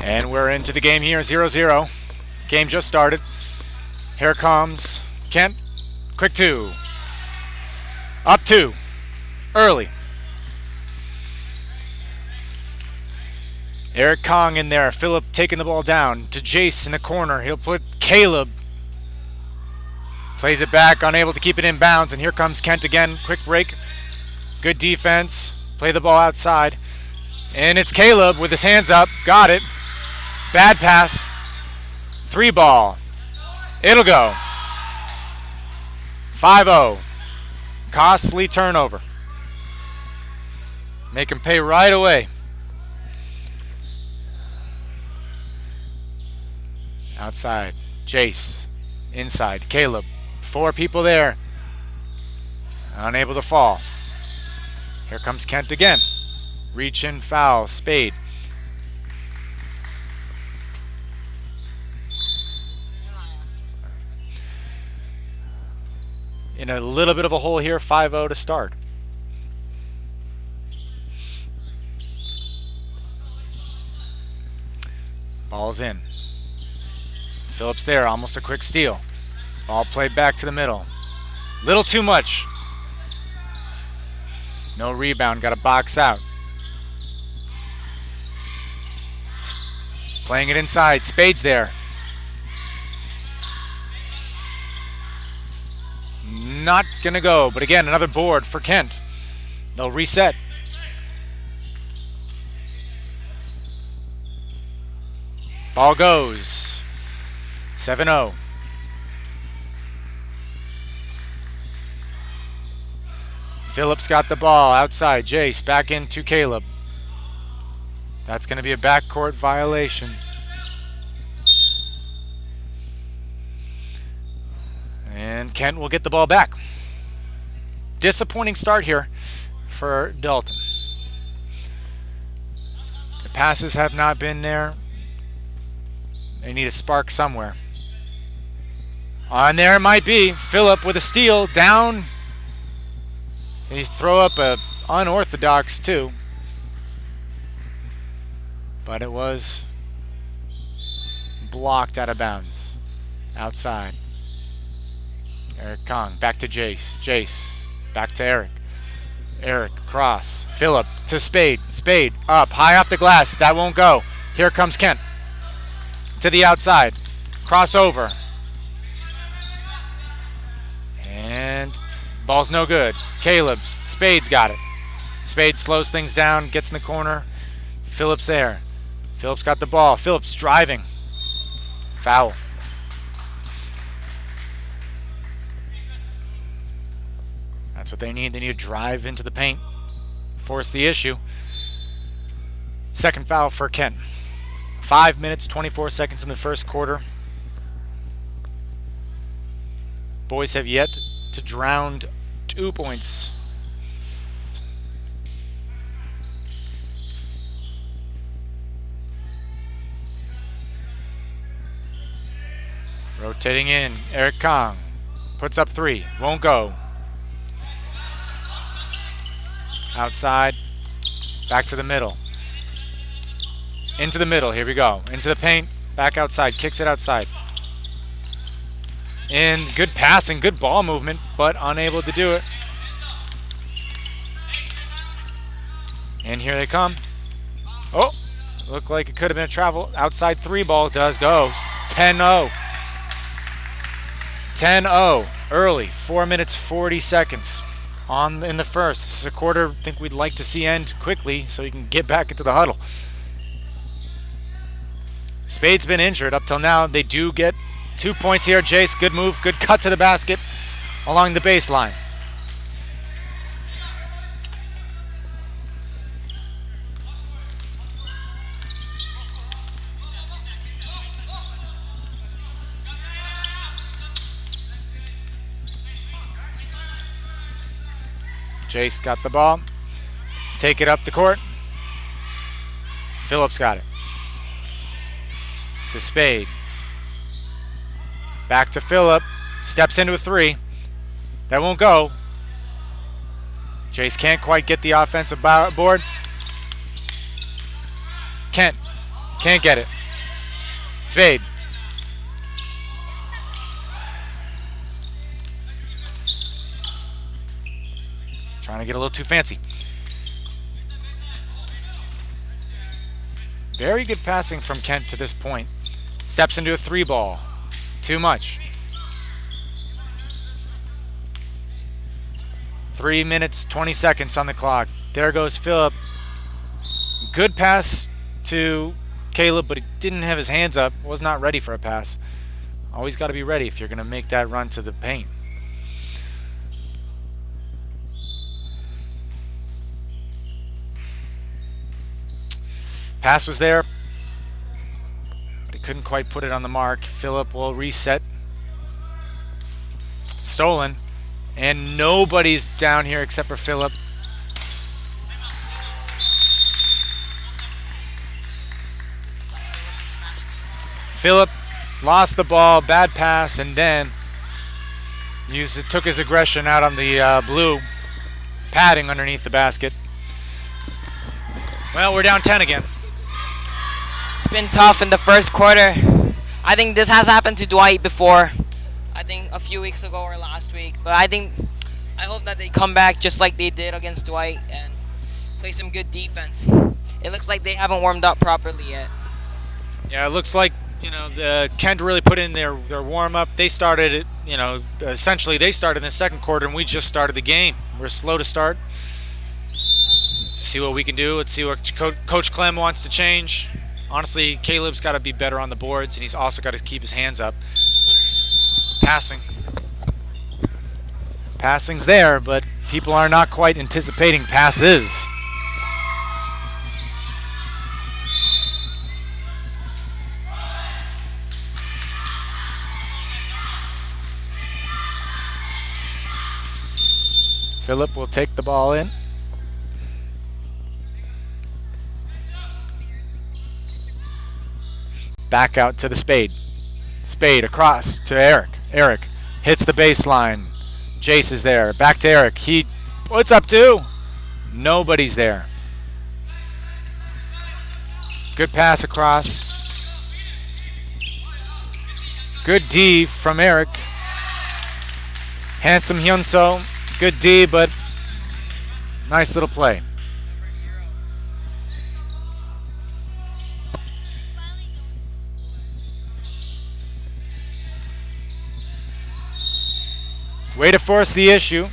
And we're into the game here, 0-0. Game just started. Here comes Kent. Quick two. Up two. Early. Eric Kong in there. Philip taking the ball down to Jace in the corner. He'll put Caleb. Plays it back, unable to keep it in bounds. And here comes Kent again. Quick break. Good defense. Play the ball outside. And it's Caleb with his hands up. Got it. Bad pass. 3 ball. It'll go. 5-0. Costly turnover. Make him pay right away. Outside. Jace. Inside. Caleb. 4 people there. Unable to fall. Here comes Kent again. Reach in, foul. Spade. In a little bit of a hole here, 5-0 to start. Ball's in. Phillips there, almost a quick steal. Ball played back to the middle. Little too much. No rebound, got to box out. Playing it inside, Spade's there. Not gonna go, but again, another board for Kent. They'll reset. Ball goes. 7-0. Phillips got the ball outside. Jace back into Caleb. That's going to be a backcourt violation. And Kent will get the ball back. Disappointing start here for Dalton. The passes have not been there. They need a spark somewhere. On there it might be. Phillip with a steal. Down. They throw up a unorthodox too. But it was blocked out of bounds. Outside. Eric Kong. Back to Jace. Jace. Back to Eric. Eric. Cross. Phillip to Spade. Spade. Up. High off the glass. That won't go. Here comes Kent. To the outside. Crossover. And ball's no good. Caleb. Spade's got it. Spade slows things down. Gets in the corner. Phillips there. Phillips got the ball. Phillips driving. Foul. That's what they need. They need to drive into the paint. Force the issue. Second foul for Kent. 5 minutes, 24 seconds in the first quarter. Boys have yet to drown 2 points. Rotating in, Eric Kong puts up 3, won't go. Outside, back to the middle. Into the middle, here we go. Into the paint, back outside, kicks it outside. In, good passing, good ball movement, but unable to do it. And here they come. Oh, looked like it could have been a travel. Outside 3 ball does go. 10-0. 10-0 early, 4 minutes 40 seconds in the first. This is a quarter I think we'd like to see end quickly so you can get back into the huddle. Spade's been injured up till now. They do get 2 points here. Jace, good move, good cut to the basket along the baseline. Jace got the ball. Take it up the court. Phillips got it. To Spade. Back to Phillip. Steps into a 3. That won't go. Jace can't quite get the offensive board. Kent Can't get it. Spade. Trying to get a little too fancy. Very good passing from Kent to this point. Steps into a 3-ball. Too much. 3 minutes, 20 seconds on the clock. There goes Phillip. Good pass to Caleb, but he didn't have his hands up. Was not ready for a pass. Always got to be ready if you're going to make that run to the paint. Pass was there, but he couldn't quite put it on the mark. Phillip will reset. Stolen. And nobody's down here except for Phillip. Phillip lost the ball, bad pass, and then took his aggression out on the blue padding underneath the basket. Well, we're down 10 again. It's been tough in the first quarter. I think this has happened to Dwight before. I think a few weeks ago or last week. But I hope that they come back just like they did against Dwight and play some good defense. It looks like they haven't warmed up properly yet. Yeah, it looks like, the Kent really put in their warm-up. They started it, essentially they started in the second quarter, and we just started the game. We're slow to start. Let's see what we can do. Let's see what Coach Clem wants to change. Honestly, Caleb's got to be better on the boards, and he's also got to keep his hands up. Passing. Passing's there, but people are not quite anticipating passes. Phillip will take the ball in. Back out to the Spade. Spade across to Eric. Eric hits the baseline. Jace is there. Back to Eric. What's up to? Nobody's there. Good pass across. Good D from Eric. Handsome Hyunso. Good D, but nice little play. Way to force the issue.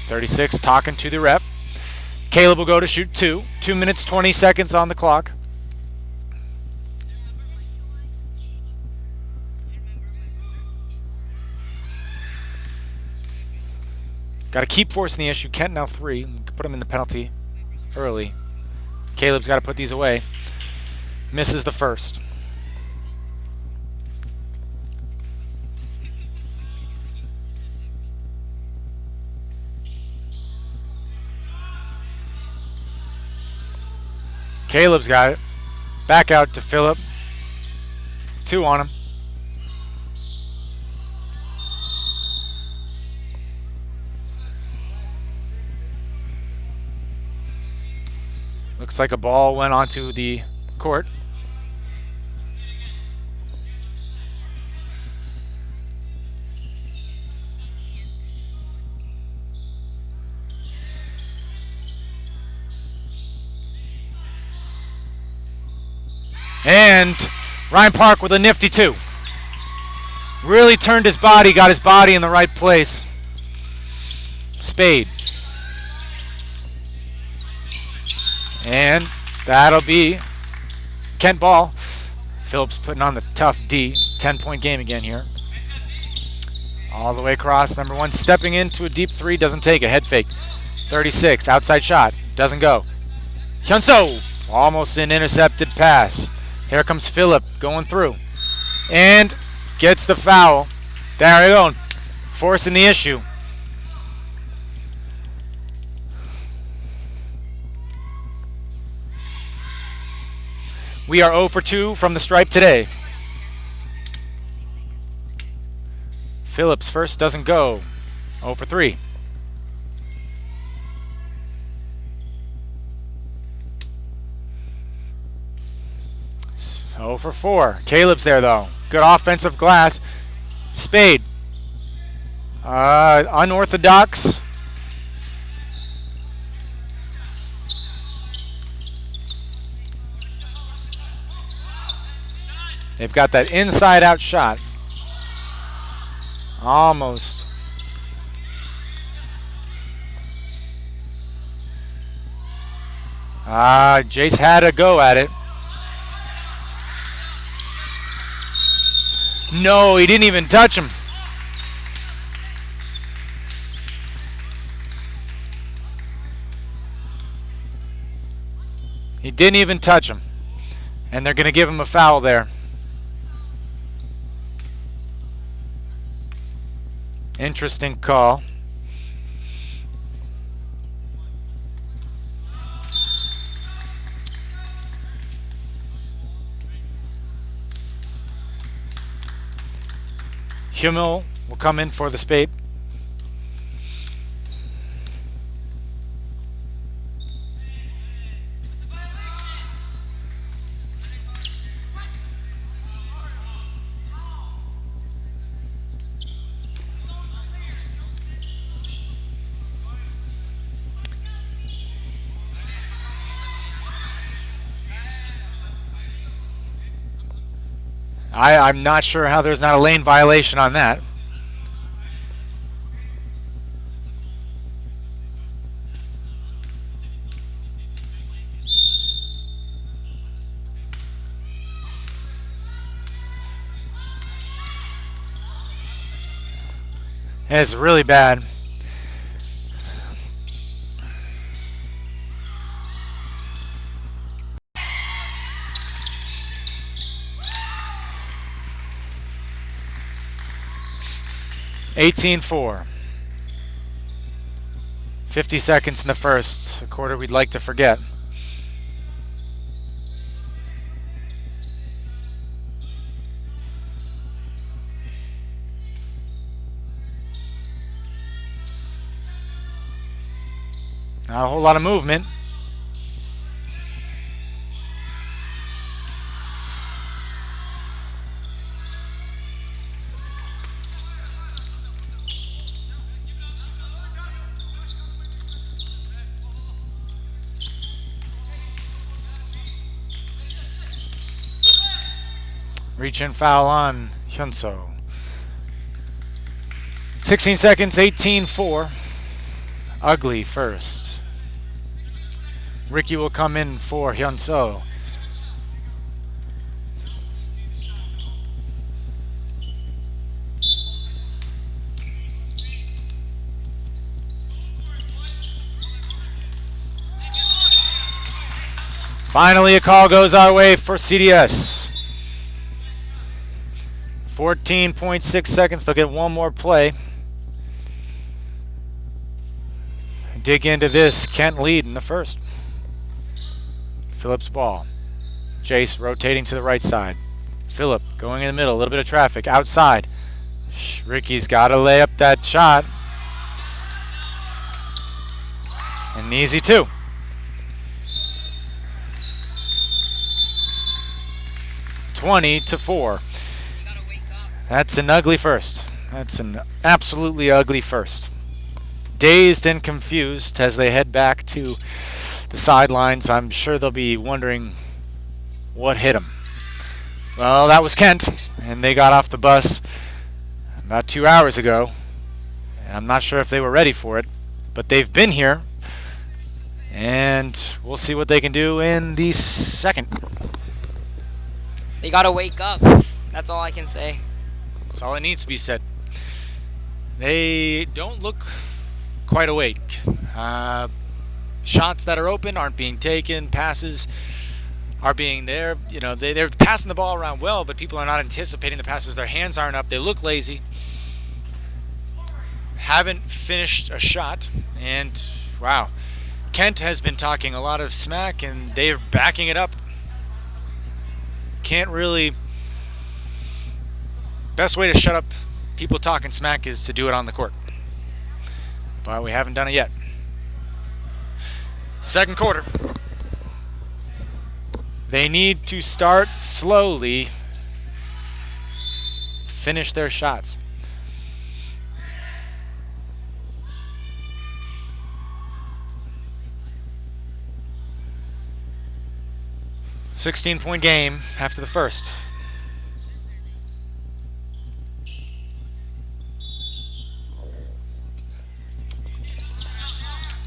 .36 talking to the ref. Caleb will go to shoot 2. 2 minutes, 20 seconds on the clock. Got to keep forcing the issue. Kent now 3. Put him in the penalty early. Caleb's got to put these away. Misses the first. Caleb's got it. Back out to Phillip. 2 on him. Looks like a ball went onto the court. And Ryan Park with a nifty 2. Really turned his body, got his body in the right place. Spade. And that'll be Kent ball. Phillips putting on the tough D. 10-point game again here. All the way across. Number 1 stepping into a deep 3. Doesn't take it. Head fake. 36. Outside shot. Doesn't go. Hyunso. Almost an intercepted pass. Here comes Phillip going through. And gets the foul. There we go. Forcing the issue. We are 0 for 2 from the stripe today. Phillips first doesn't go. 0 for 3. 0 for 4. Caleb's there, though. Good offensive glass. Spade. Unorthodox. They've got that inside-out shot. Almost. Jace had a go at it. No, he didn't even touch him. He didn't even touch him. And they're going to give him a foul there. Interesting call. Hummel will come in for the spade. I'm not sure how there's not a lane violation on that. It's really bad. (18-4). 50 seconds in the first, a quarter we'd like to forget. Not a whole lot of movement. Reach-in foul on Hyunso. 16 seconds, 18-4. Ugly first. Ricky will come in for Hyunso. Finally, a call goes our way for CDS. 14.6 seconds. They'll get one more play. Dig into this. Kent lead in the first. Phillips ball. Jace rotating to the right side. Phillip going in the middle. A little bit of traffic. Outside. Ricky's got to lay up that shot. And an easy two. (20-4). That's an ugly first. That's an absolutely ugly first. Dazed and confused as they head back to the sidelines. I'm sure they'll be wondering what hit them. Well, that was Kent, and they got off the bus about 2 hours ago. And I'm not sure if they were ready for it, but they've been here, and we'll see what they can do in the second. They gotta wake up. That's all I can say. That's all that needs to be said. They don't look quite awake. Shots that are open aren't being taken. Passes are being there. You know, they're passing the ball around well, but people are not anticipating the passes. Their hands aren't up. They look lazy. Haven't finished a shot. And, wow. Kent has been talking a lot of smack, and they're backing it up. Can't really... Best way to shut up people talking smack is to do it on the court. But we haven't done it yet. Second quarter. They need to start slowly, finish their shots. $16-point game after the first.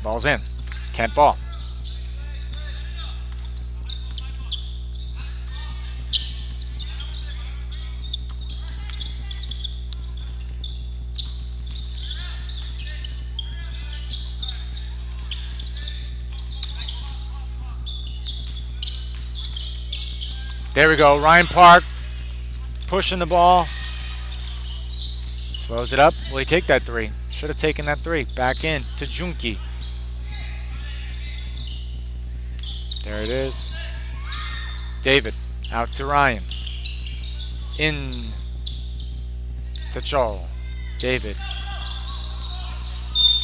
Ball's in. Kent ball. There we go. Ryan Park pushing the ball. Slows it up. Will he take that three? Should have taken that three. Back in to Junkie. There it is. David out to Ryan. In to Chol. David.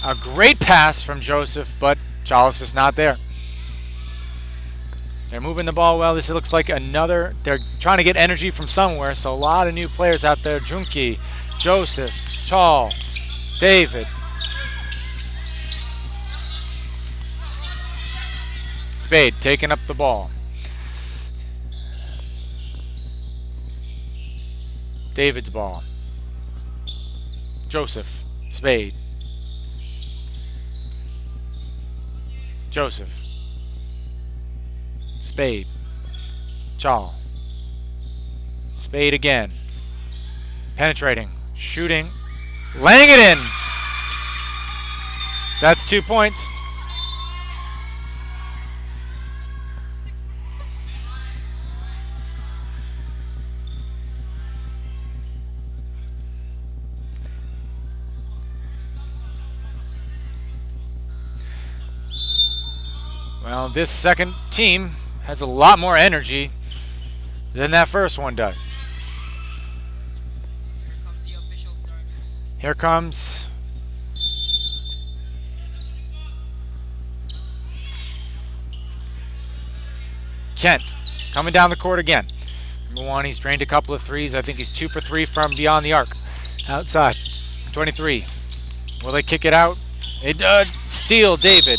A great pass from Joseph, but Charles is not there. They're moving the ball well. This looks like another. They're trying to get energy from somewhere, so a lot of new players out there. Junkie, Joseph, Chal, David. Spade taking up the ball. David's ball. Joseph, Spade. Joseph. Spade. Chal. Spade again. Penetrating. Shooting. Laying it in. That's 2 points. Well, this second team has a lot more energy than that first one does. Here comes the official starters. Here comes Kent coming down the court again. Number one, he's drained a couple of threes. I think he's 2 for 3 from beyond the arc. Outside. 23. Will they kick it out? It does. Steal, David.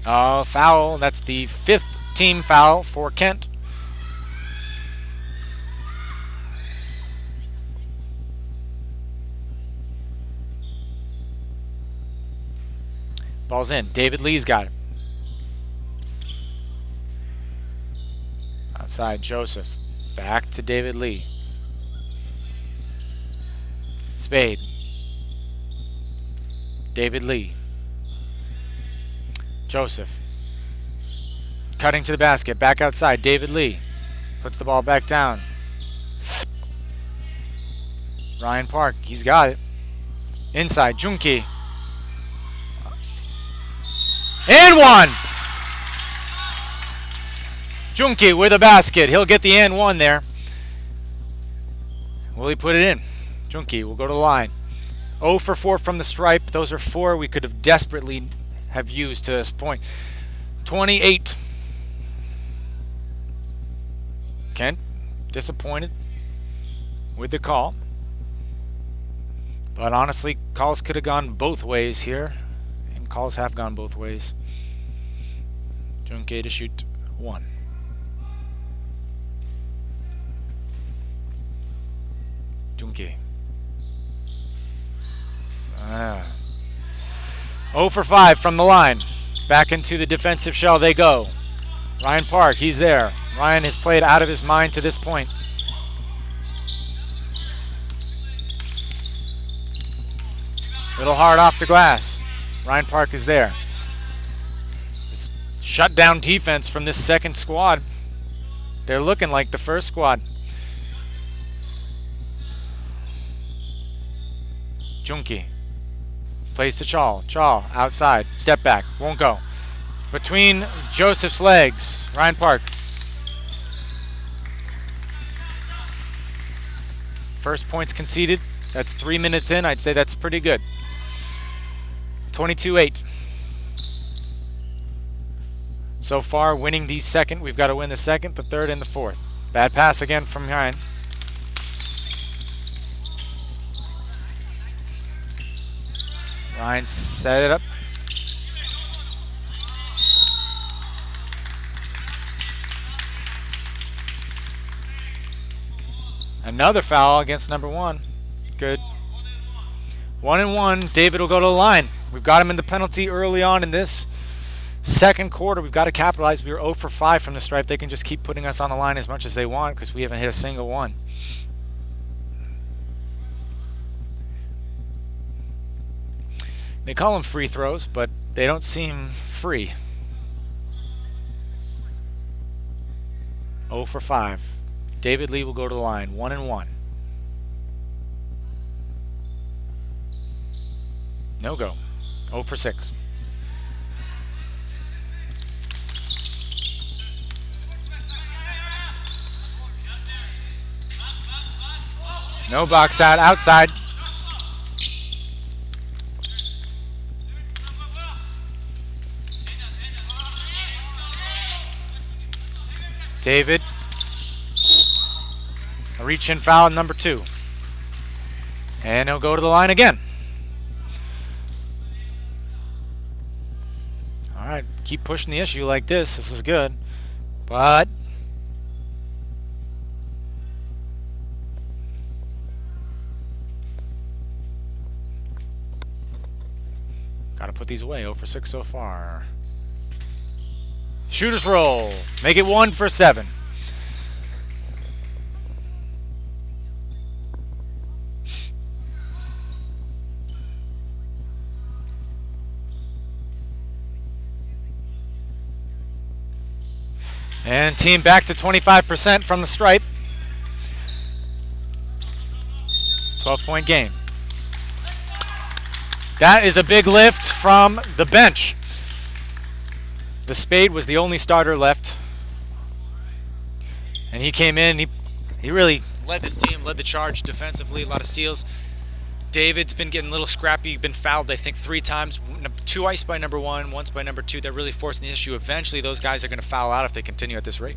Foul. That's the 5th team foul for Kent. Ball's in. David Lee's got it. Outside, Joseph. Back to David Lee. Spade. David Lee. Joseph. Cutting to the basket. Back outside. David Lee. Puts the ball back down. Ryan Park. He's got it. Inside. Junkie. And one! Junkie with a basket. He'll get the and one there. Will he put it in? Junkie will go to the line. 0 for 4 from the stripe. Those are 4 we could have desperately have used to this point. 28. Kent disappointed with the call. But honestly, calls could have gone both ways here. And calls have gone both ways. Junkie to shoot 1. Junkie. 0 for 5 from the line. Back into the defensive shell they go. Ryan Park, he's there. Ryan has played out of his mind to this point. Little hard off the glass. Ryan Park is there. Just shut down defense from this second squad. They're looking like the first squad. Junkie. Plays to Chal. Chal outside. Step back. Won't go. Between Joseph's legs. Ryan Park. First points conceded. That's 3 minutes in. I'd say that's pretty good. 22-8. so far, winning the second. We've got to win the second, the third, and the fourth. Bad pass again from behind. Ryan set it up. Another foul against number 1. Good. 1-1. David will go to the line. We've got him in the penalty early on in this second quarter. We've got to capitalize. We were 0 for 5 from the stripe. They can just keep putting us on the line as much as they want because we haven't hit a single one. They call them free throws, but they don't seem free. 0 for 5. David Lee will go to the line. 1-1. No go. 0 for 6. No box out. Outside. David. A reach-in foul, number 2. And he'll go to the line again. All right, keep pushing the issue like this. This is good. But got to put these away. 0 for 6 so far. Shooters roll. Make it 1 for 7. And team back to 25% from the stripe. 12-point game. That is a big lift from the bench. The Spade was the only starter left. And he came in. He really led this team, led the charge defensively, a lot of steals. David's been getting a little scrappy, been fouled, I think, 3 times. 2 iced by number 1, once by number 2. They're really forcing the issue. Eventually, those guys are going to foul out if they continue at this rate.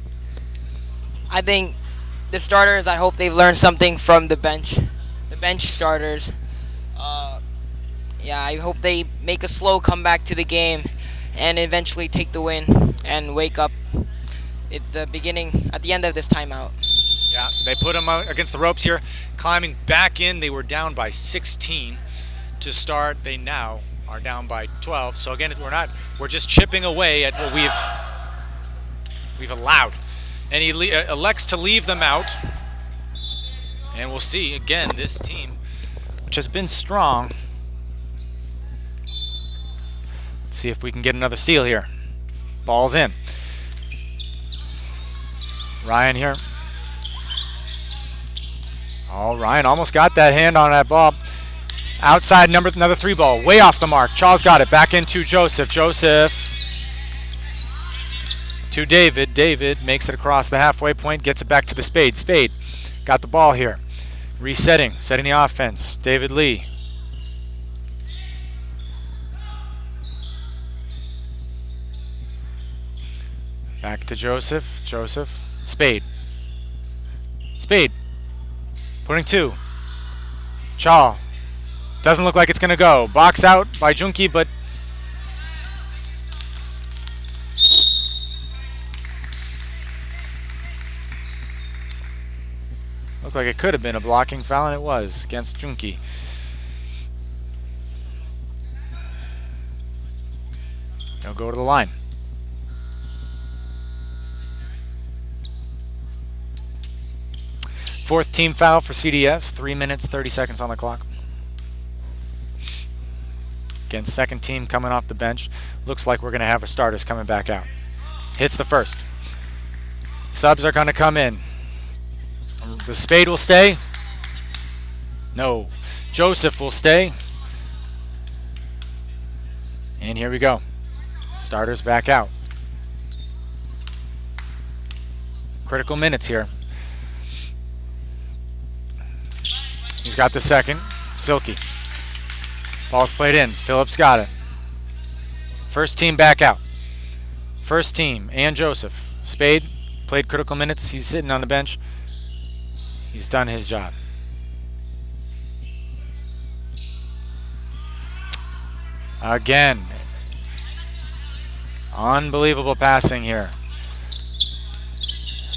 I think the starters, I hope they've learned something from the bench starters. Yeah, I hope they make a slow comeback to the game and eventually take the win and wake up at the end of this timeout. Yeah, they put them against the ropes here, climbing back in. They were down by 16 to start. They now are down by 12. So again, we're just chipping away at what we've allowed. And he elects to leave them out. And we'll see again this team, which has been strong. Let's see if we can get another steal here. Ball's in. Ryan here. Oh, Ryan almost got that hand on that ball. Outside, another 3 ball. Way off the mark. Charles got it. Back into Joseph. Joseph to David. David makes it across the halfway point. Gets it back to the Spade. Spade got the ball here. Resetting. Setting the offense. David Lee. Back to Joseph. Joseph. Spade. Spade. Putting 2. Chaw. Doesn't look like it's going to go. Box out by Junkie, but looked like it could have been a blocking foul, and it was against Junkie. He'll go to the line. Fourth team foul for CDS. 3 minutes, 30 seconds on the clock. Again, second team coming off the bench. Looks like we're going to have our starters coming back out. Hits the first. Subs are going to come in. The Spade will stay. No. Joseph will stay. And here we go. Starters back out. Critical minutes here. He's got the second. Silky. Ball's played in. Phillips got it. First team back out. First team, and Joseph. Spade played critical minutes. He's sitting on the bench. He's done his job. Again. Unbelievable passing here.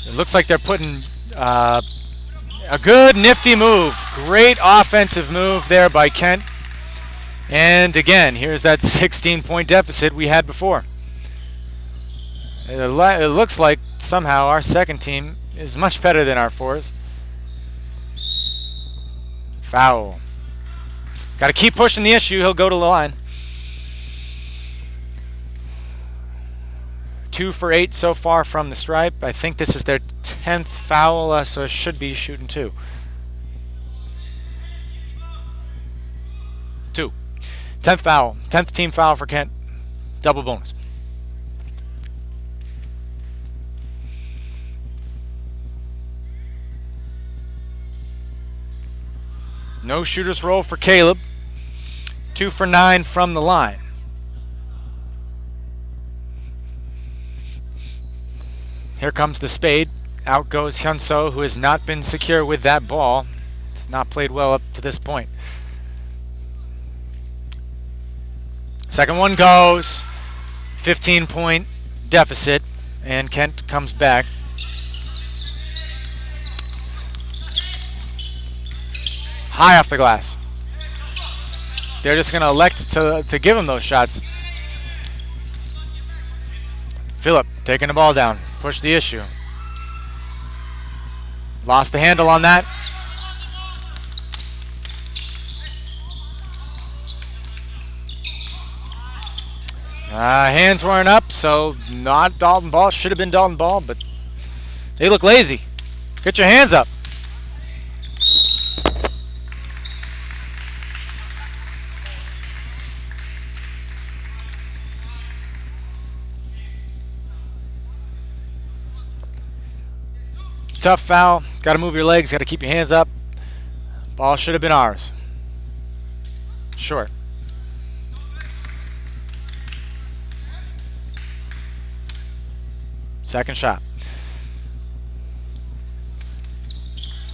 It looks like they're putting a good nifty move. Great offensive move there by Kent. And again, here's that 16-point deficit we had before. It looks like somehow our second team is much better than our fours. Foul. Got to keep pushing the issue. He'll go to the line. 2 for 8 so far from the stripe. I think this is their 10th foul, so it should be shooting 2. 2. 10th foul. 10th team foul for Kent. Double bonus. No shooter's roll for Caleb. 2 for 9 from the line. Here comes the spade. Out goes Hyunso, who has not been secure with that ball. Has not played well up to this point. Second one goes. 15-point deficit, and Kent comes back. High off the glass. They're just going to elect to give him those shots. Phillip taking the ball down. Push the issue. Lost the handle on that. Hands weren't up, so not Dalton Ball. Should have been Dalton Ball, but they look lazy. Get your hands up. Tough foul. Got to move your legs. Got to keep your hands up. Ball should have been ours. Short. Second shot.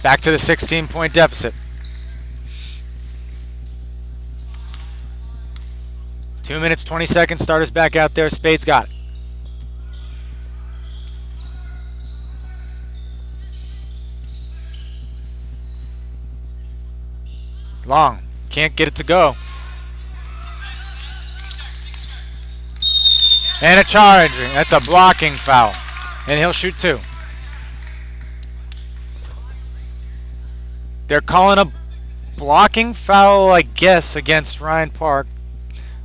Back to the 16-point deficit. 2 minutes, 20 seconds. Starters back out there. Spade's got it. Long. Can't get it to go. And a charge. That's a blocking foul. And he'll shoot 2. They're calling a blocking foul, I guess, against Ryan Park.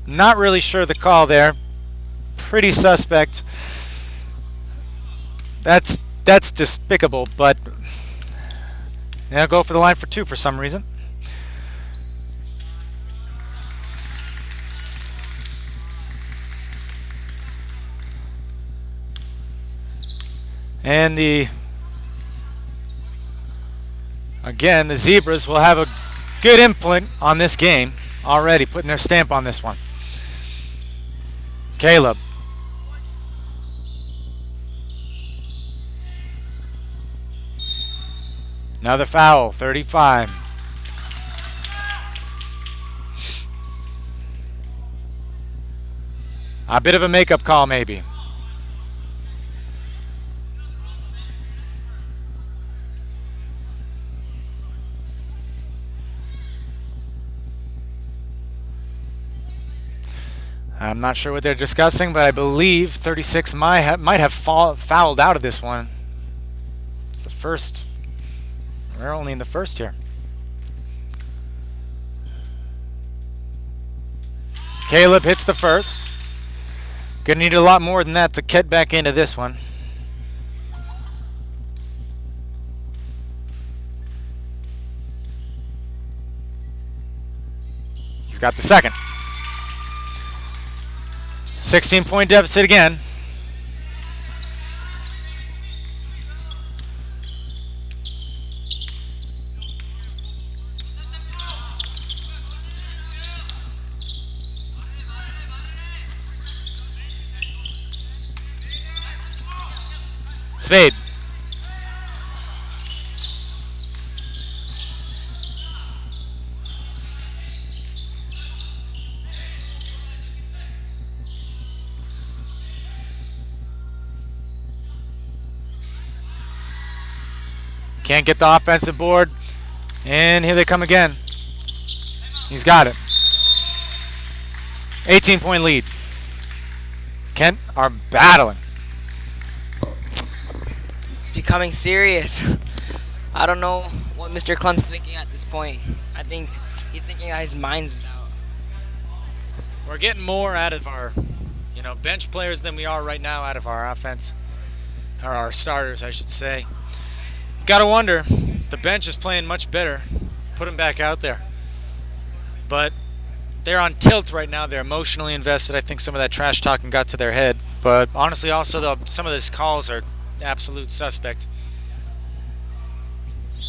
Not really sure the call there. Pretty suspect. That's despicable, but they'll go for the line for 2 for some reason. And again, the Zebras will have a good input on this game already, putting their stamp on this one. Caleb. Another foul, 35. A bit of a makeup call, maybe. I'm not sure what they're discussing, but I believe 36 might have fouled out of this one. It's the first. We're only in the first here. Caleb hits the first. Gonna need a lot more than that to get back into this one. He's got the second. 16-point deficit again. Spade. Can't get the offensive board. And here they come again. He's got it. 18-point lead. Kent are battling. It's becoming serious. I don't know what Mr. Clem's thinking at this point. I think he's thinking his mind's out. We're getting more out of our, bench players than we are right now out of our offense. Or our starters, I should say. Gotta wonder, the bench is playing much better. Put them back out there. But they're on tilt right now. They're emotionally invested. I think some of that trash talking got to their head. But honestly, also, some of these calls are absolute suspect.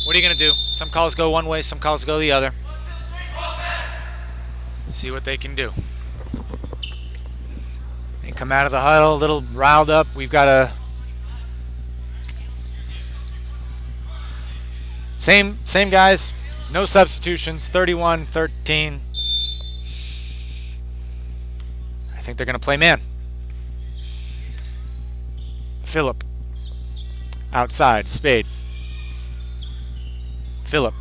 What are you going to do? Some calls go one way, some calls go the other. See what they can do. They come out of the huddle a little riled up. We've got a same guys, no substitutions. 31-13. I think they're going to play man. Phillip outside. Spade. Phillip.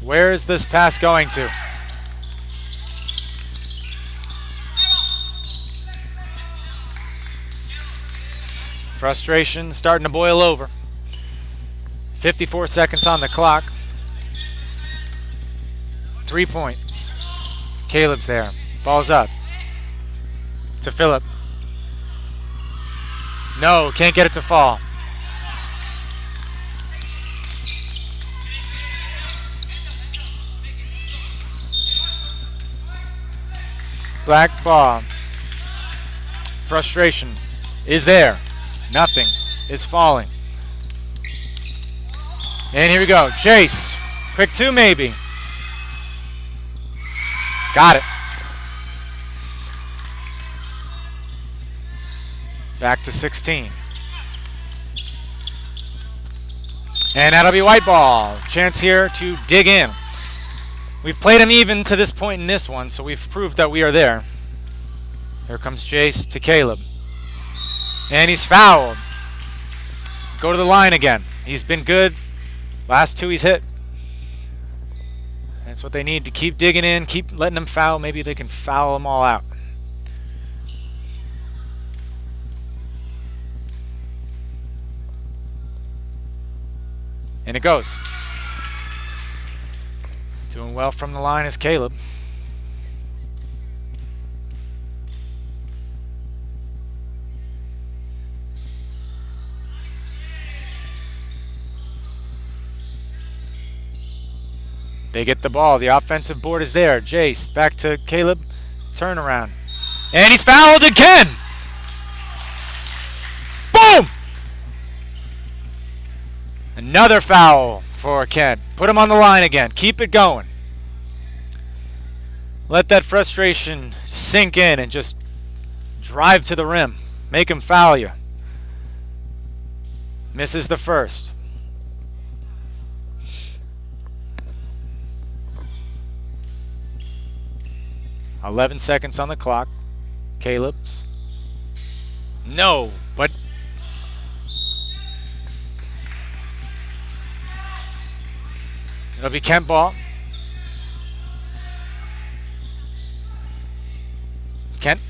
Where is this pass going to? Frustration starting to boil over. 54 seconds on the clock. 3 points. Caleb's there. Ball's up. To Phillip. No, can't get it to fall. Black ball. Frustration is there. Nothing is falling. And here we go. Chase. Quick two maybe. Got it. Back to 16. And that'll be white ball. Chance here to dig in. We've played him even to this point in this one, so we've proved that we are there. Here comes Chase to Caleb. And he's fouled. Go to the line again. He's been good. Last two he's hit. That's what they need to keep digging in, keep letting them foul. Maybe they can foul them all out. And it goes. Doing well from the line is Caleb. They get the ball. The offensive board is there. Jace back to Caleb. Turnaround. And he's fouled again. Boom! Another foul for Kent. Put him on the line again. Keep it going. Let that frustration sink in and just drive to the rim. Make him foul you. Misses the first. .11 seconds on the clock. Caleb's. No, but it'll be Kent ball. Kent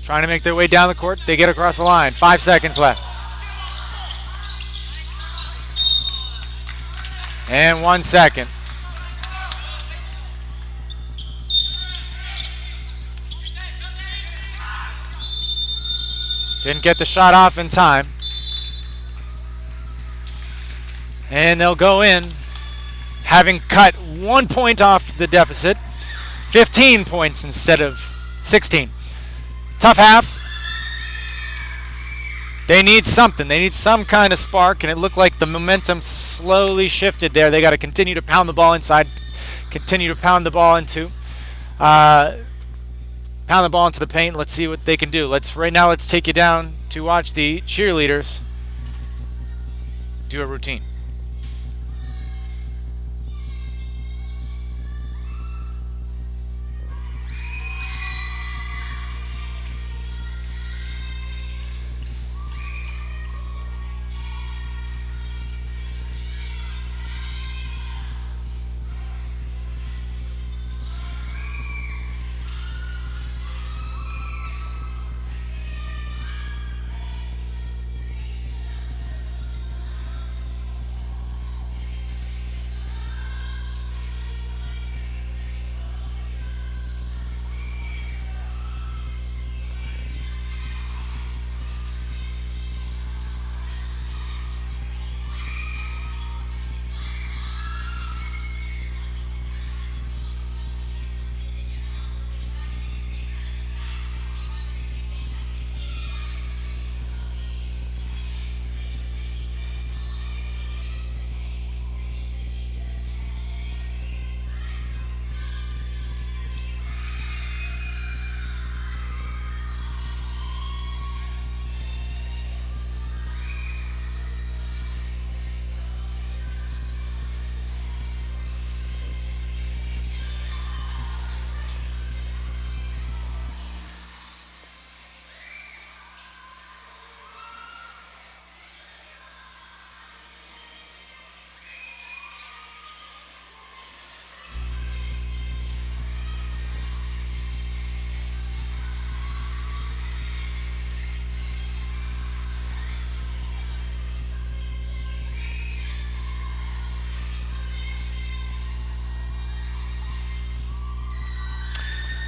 trying to make their way down the court. They get across the line. 5 seconds left. And 1 second. Didn't get the shot off in time. And they'll go in, having cut 1 point off the deficit. 15 points instead of 16. Tough half. They need something. They need some kind of spark, and it looked like the momentum slowly shifted there. They got to continue to pound the ball inside, continue to pound the ball into Uh, pound the ball into the paint. Let's see what they can do. Let's take you down to watch the cheerleaders do a routine.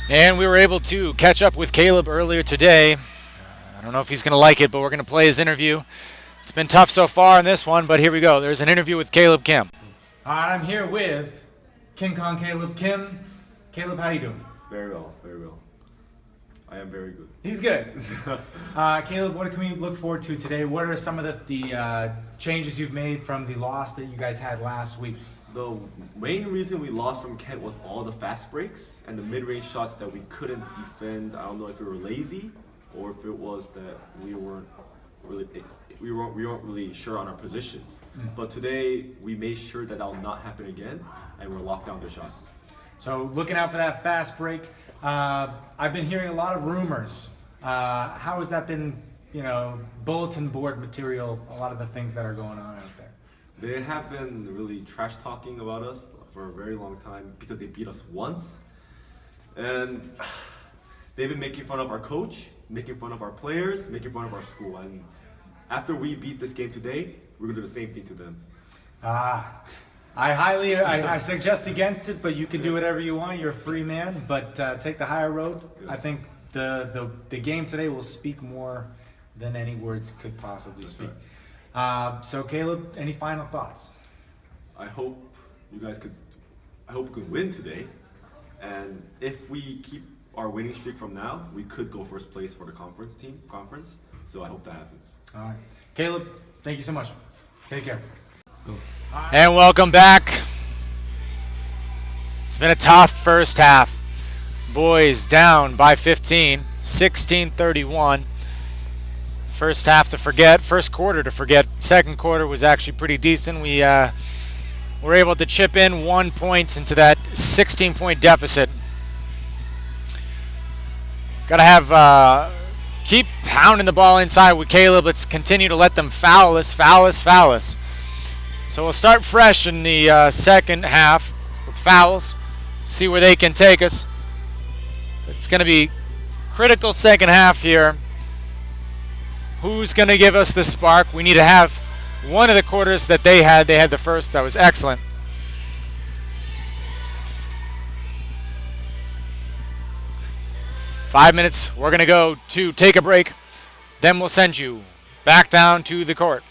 And we were able to catch up with Caleb earlier today. I don't know if he's going to like it, but we're going to play his interview. It's been tough so far in this one, but here we go. There's an interview with Caleb Kim. I'm here with King Kong Caleb Kim. Caleb, how you doing? Very well, very well. I am very good. He's good. Caleb, what can we look forward to today? What are some of the changes you've made from the loss that you guys had last week? The main reason we lost from Kent was all the fast breaks and the mid-range shots that we couldn't defend. I don't know if we were lazy or if it was that we weren't really sure on our positions. But today we made sure that will not happen again, and we're locked down their shots. So looking out for that fast break. I've been hearing a lot of rumors. How has that been, bulletin board material, a lot of the things that are going on out there? They have been really trash talking about us for a very long time because they beat us once. And they've been making fun of our coach, making fun of our players, making fun of our school. And after we beat this game today, we're going to do the same thing to them. I suggest against it, but you can do whatever you want. You're a free man, but take the higher road. Yes. I think the game today will speak more than any words could possibly speak. So Caleb, any final thoughts? I hope we could win today. And if we keep our winning streak from now, we could go first place for the conference. So I hope that happens. All right. Caleb, thank you so much. Take care. And welcome back. It's been a tough first half. Boys down by 15, 16-31. First half to forget, first quarter to forget. Second quarter was actually pretty decent. We were able to chip in 1 point into that 16-point deficit. Got to have keep pounding the ball inside with Caleb. Let's continue to let them foul us. So we'll start fresh in the second half with fouls. See where they can take us. It's going to be critical second half here. Who's going to give us the spark? We need to have one of the quarters that they had. They had the first. That was excellent. Five minutes. We're going to go to take a break. Then we'll send you back down to the court.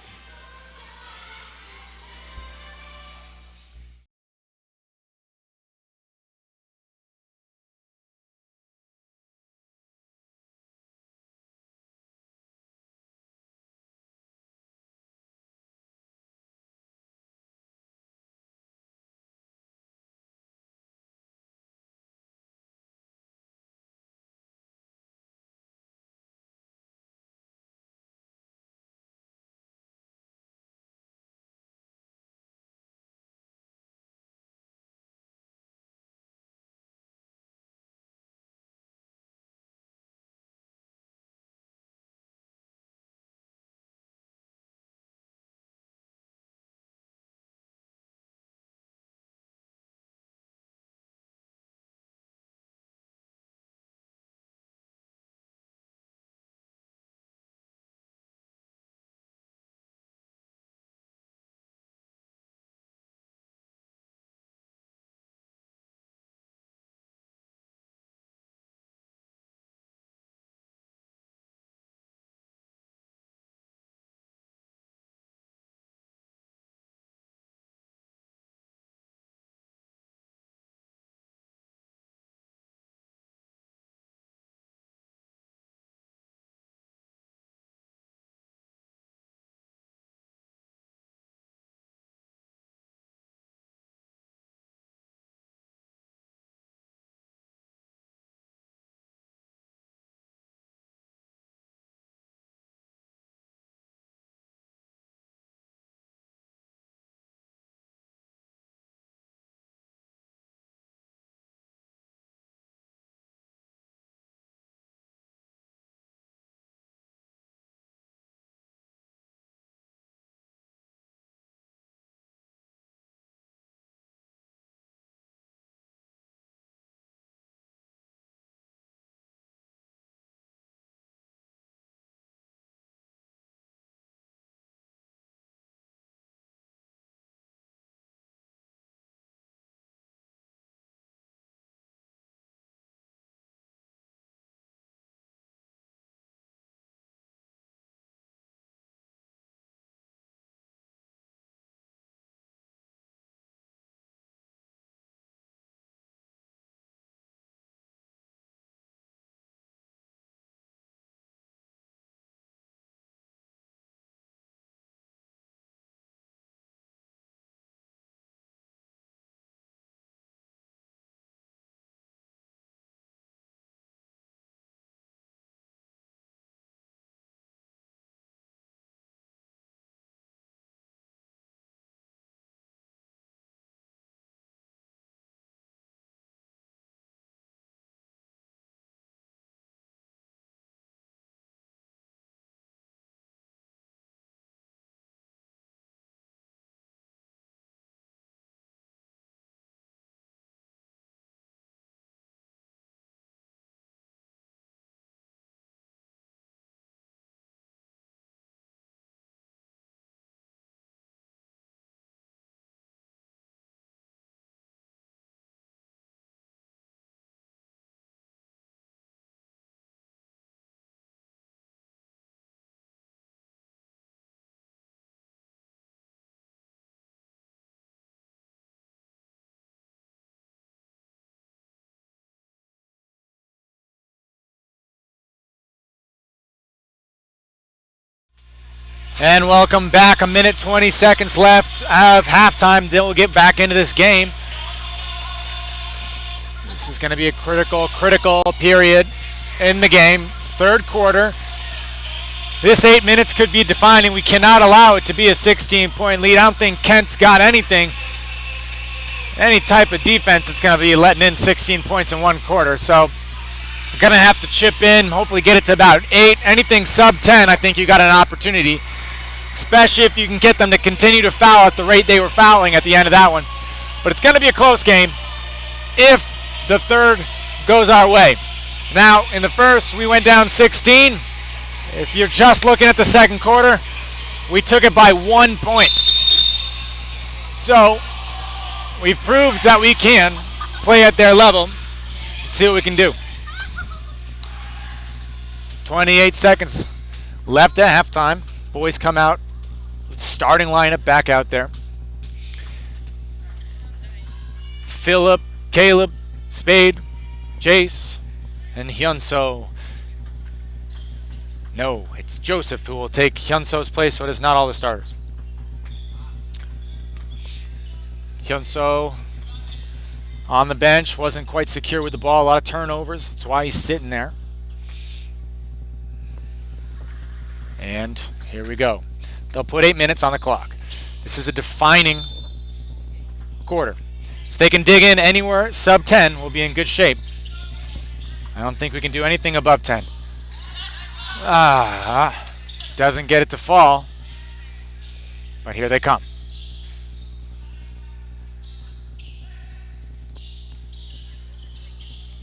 And welcome back. A minute 20 seconds left of halftime. Then we'll get back into this game. This is going to be a critical period in the game. Third quarter. This 8 minutes could be defining. We cannot allow it to be a 16-point lead. I don't think Kent's got anything, any type of defense that's going to be letting in 16 points in one quarter. So we're going to have to chip in, hopefully get it to about 8. Anything sub 10, I think you got an opportunity, especially if you can get them to continue to foul at the rate they were fouling at the end of that one. But it's going to be a close game if the third goes our way. Now, in the first, we went down 16. If you're just looking at the second quarter, we took it by 1 point. So, we've proved that we can play at their level. Let's see what we can do. 28 seconds left at halftime. Boys come out. Starting lineup back out there. Philip, Caleb, Spade, Jace, and Hyunso. No, it's Joseph who will take Hyunso's place, so it is not all the starters. Hyunso on the bench, wasn't quite secure with the ball, a lot of turnovers, that's why he's sitting there. And here we go. They'll put 8 minutes on the clock. This is a defining quarter. If they can dig in anywhere sub 10, we'll be in good shape. I don't think we can do anything above 10. Doesn't get it to fall. But here they come.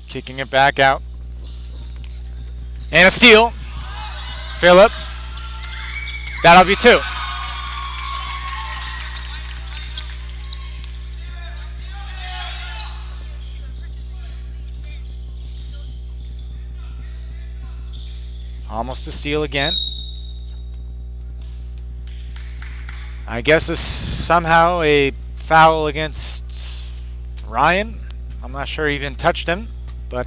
Kicking it back out. And a steal. Phillip. That'll be 2. Almost a steal again. I guess this is somehow a foul against Ryan. I'm not sure he even touched him, but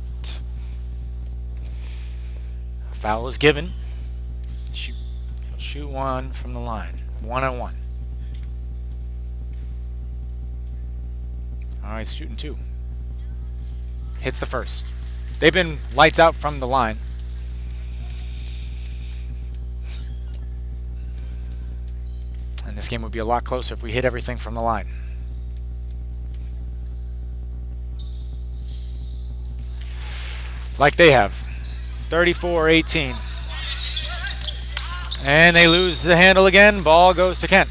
a foul is given. He'll shoot one from the line. 1-on-1. Oh, he's shooting 2. Hits the first. They've been lights out from the line. And this game would be a lot closer if we hit everything from the line. Like they have. 34-18. And they lose the handle again. Ball goes to Kent.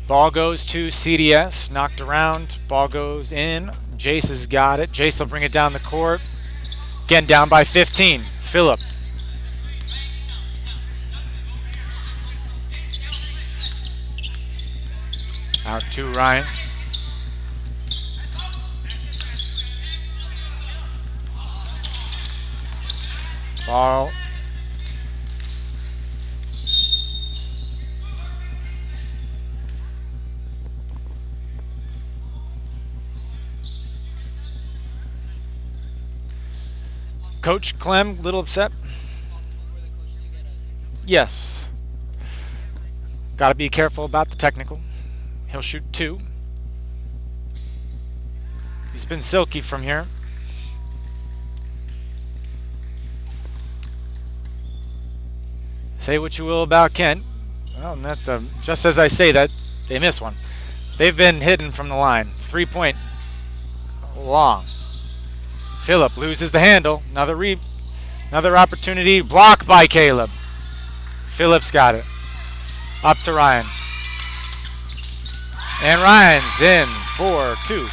Ball goes to CDS, knocked around, ball goes in. Jace has got it. Jace will bring it down the court. Again, down by 15. Phillip. Out to Ryan. Ball. Coach Clem, a little upset. Yes. Got to be careful about the technical. He'll shoot 2. He's been silky from here. Say what you will about Kent. Well, just as I say that, they miss one. They've been hidden from the line. 3-point long. Phillip loses the handle. Another opportunity. Blocked by Caleb. Phillip's got it. Up to Ryan. And Ryan's in for 2.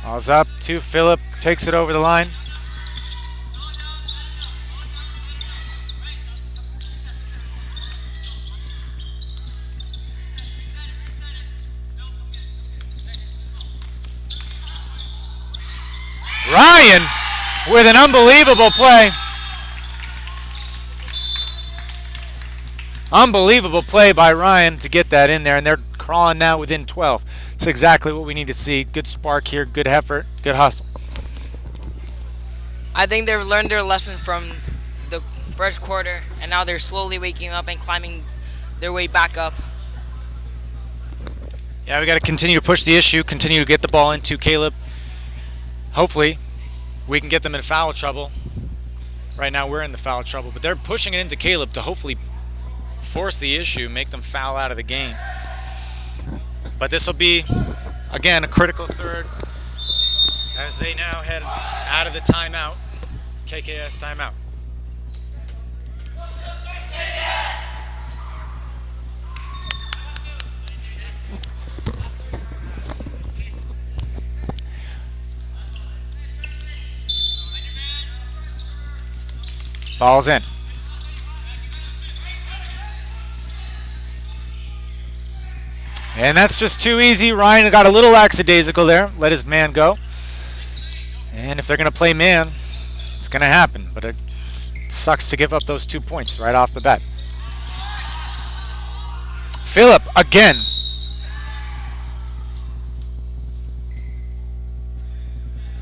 Ball's up to Phillip. Takes it over the line. Ryan with an unbelievable play. Unbelievable play by Ryan to get that in there, and they're crawling now within 12. It's exactly what we need to see. Good spark here, good effort, good hustle. I think they've learned their lesson from the first quarter, and now they're slowly waking up and climbing their way back up. Yeah, we got to continue to push the issue, continue to get the ball into Caleb. Hopefully, we can get them in foul trouble. Right now, we're in the foul trouble, but they're pushing it into Caleb to hopefully force the issue, make them foul out of the game. But this will be, again, a critical third as they now head out of the timeout, KKS timeout. Ball's in. And that's just too easy. Ryan got a little lackadaisical there. Let his man go. And if they're going to play man, it's going to happen. But it sucks to give up those 2 points right off the bat. Phillip again.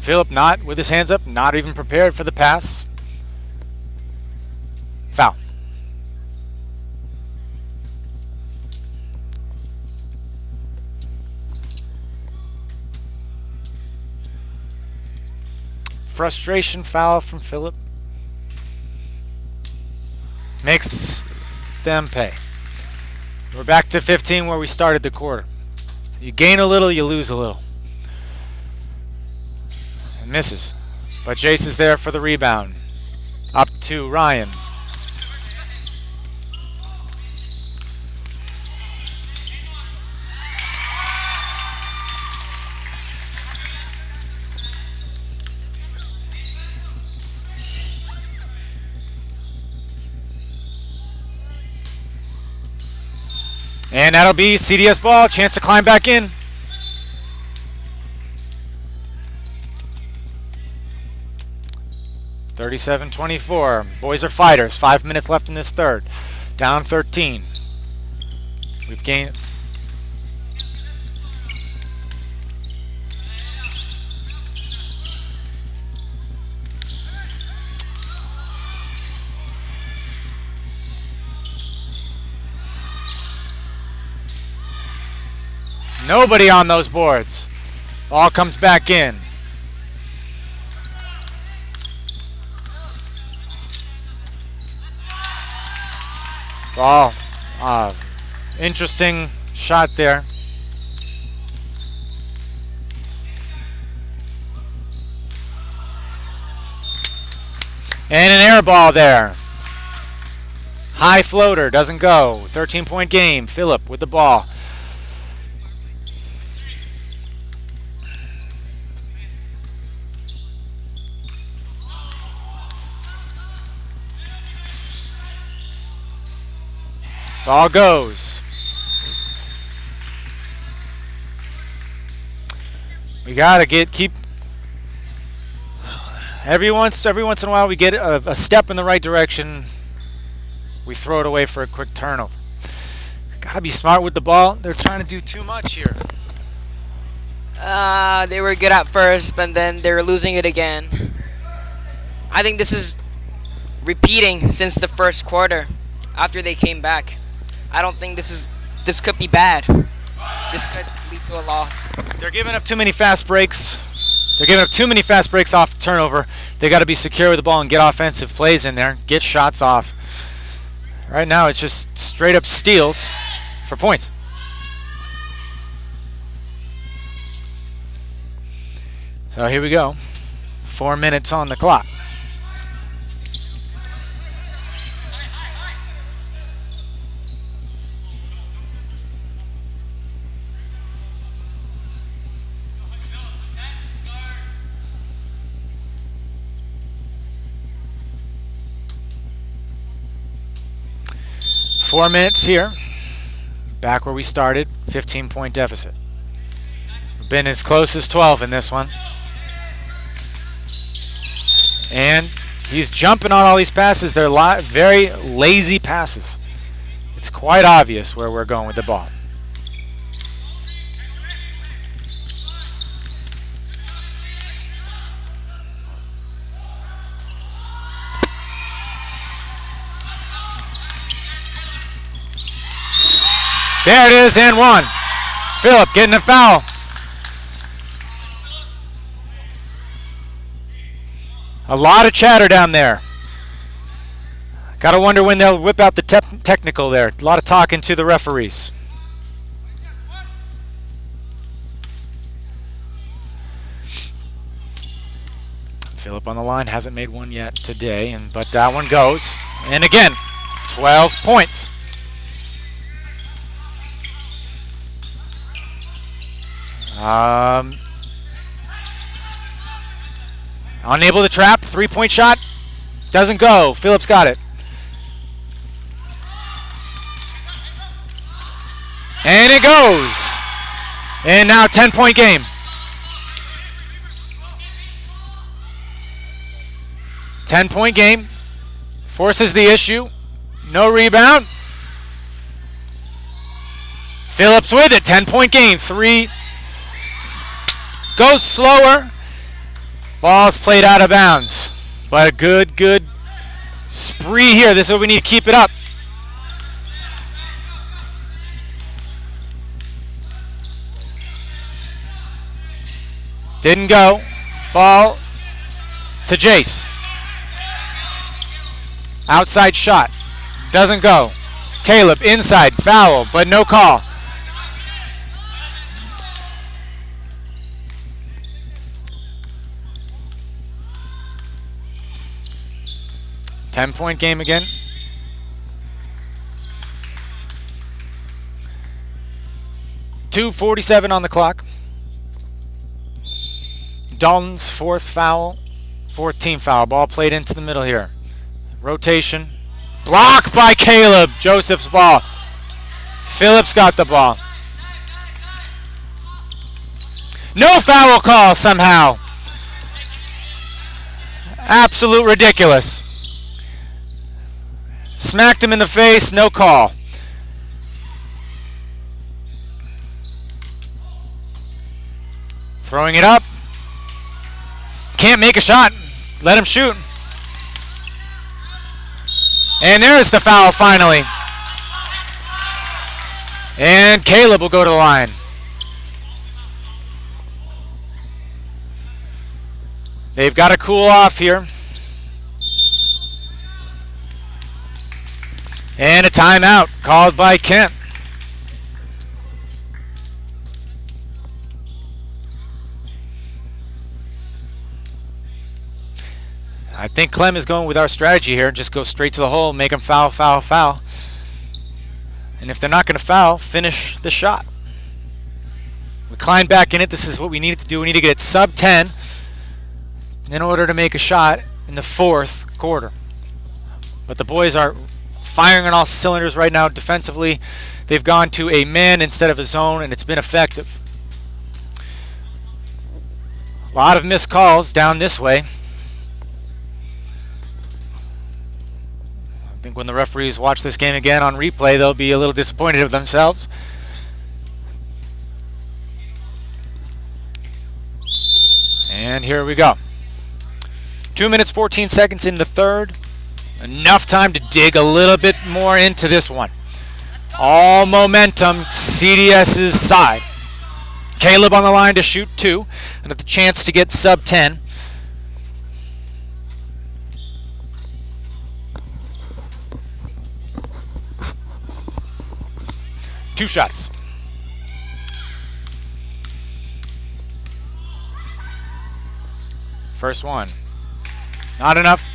Phillip not with his hands up, not even prepared for the pass. Foul. Frustration foul from Phillip. Makes them pay. We're back to 15 where we started the quarter. You gain a little, you lose a little. And misses. But Jace is there for the rebound. Up to Ryan. And that'll be CDS ball. Chance to climb back in. (37-24). Boys are fighters. 5 minutes left in this third. Down 13. We've gained. Nobody on those boards. Ball comes back in. Ball. Interesting shot there. And an air ball there. High floater. Doesn't go. 13-point game. Phillip with the ball. Ball goes. We gotta keep. Every once in a while, we get a step in the right direction. We throw it away for a quick turnover. Gotta be smart with the ball. They're trying to do too much here. They were good at first, but then they're losing it again. I think this is repeating since the first quarter after they came back. I don't think this could be bad. This could lead to a loss. They're giving up too many fast breaks. They're giving up too many fast breaks off the turnover. They got to be secure with the ball and get offensive plays in there. Get shots off. Right now it's just straight up steals for points. So here we go. 4 minutes on the clock. Four minutes here. Back where we started. 15-point deficit. We've been as close as 12 in this one. And he's jumping on all these passes. They're very lazy passes. It's quite obvious where we're going with the ball. There it is, and one. Phillip getting a foul. A lot of chatter down there. Gotta wonder when they'll whip out the technical there. A lot of talking to the referees. Phillip on the line, hasn't made one yet today, but that one goes. And again, 12 points. Unable to trap, 3-point shot, doesn't go. Phillip's got it. And it goes. And now 10-point game. 10-point game. Forces the issue. No rebound. Phillips with it. 10-point game. 3. Goes slower. Ball's played out of bounds. But a good spree here. This is what we need to keep it up. Didn't go. Ball to Jace. Outside shot. Doesn't go. Caleb inside. Foul, but no call. Ten-point game again. .247 on the clock. Dalton's fourth foul. 14th foul. Ball played into the middle here. Rotation. Blocked by Caleb. Joseph's ball. Phillips got the ball. No foul call somehow. Absolute ridiculous. Smacked him in the face. No call. Throwing it up. Can't make a shot. Let him shoot. And there's the foul finally. And Caleb will go to the line. They've got to cool off here. And a timeout called by Kent. I think Clem is going with our strategy here. Just go straight to the hole, make them foul, foul, foul. And if they're not going to foul, finish the shot. We climb back in it. This is what we needed to do. We need to get it sub 10 in order to make a shot in the fourth quarter. But the boys are firing on all cylinders right now defensively. They've gone to a man instead of a zone, and it's been effective. A lot of missed calls down this way. I think when the referees watch this game again on replay, they'll be a little disappointed of themselves. And here we go. 2 minutes, 14 seconds in the third. Enough time to dig a little bit more into this one. All momentum CDS's side. Caleb on the line to shoot 2 and at the chance to get sub 10. Two shots. First one. Not enough.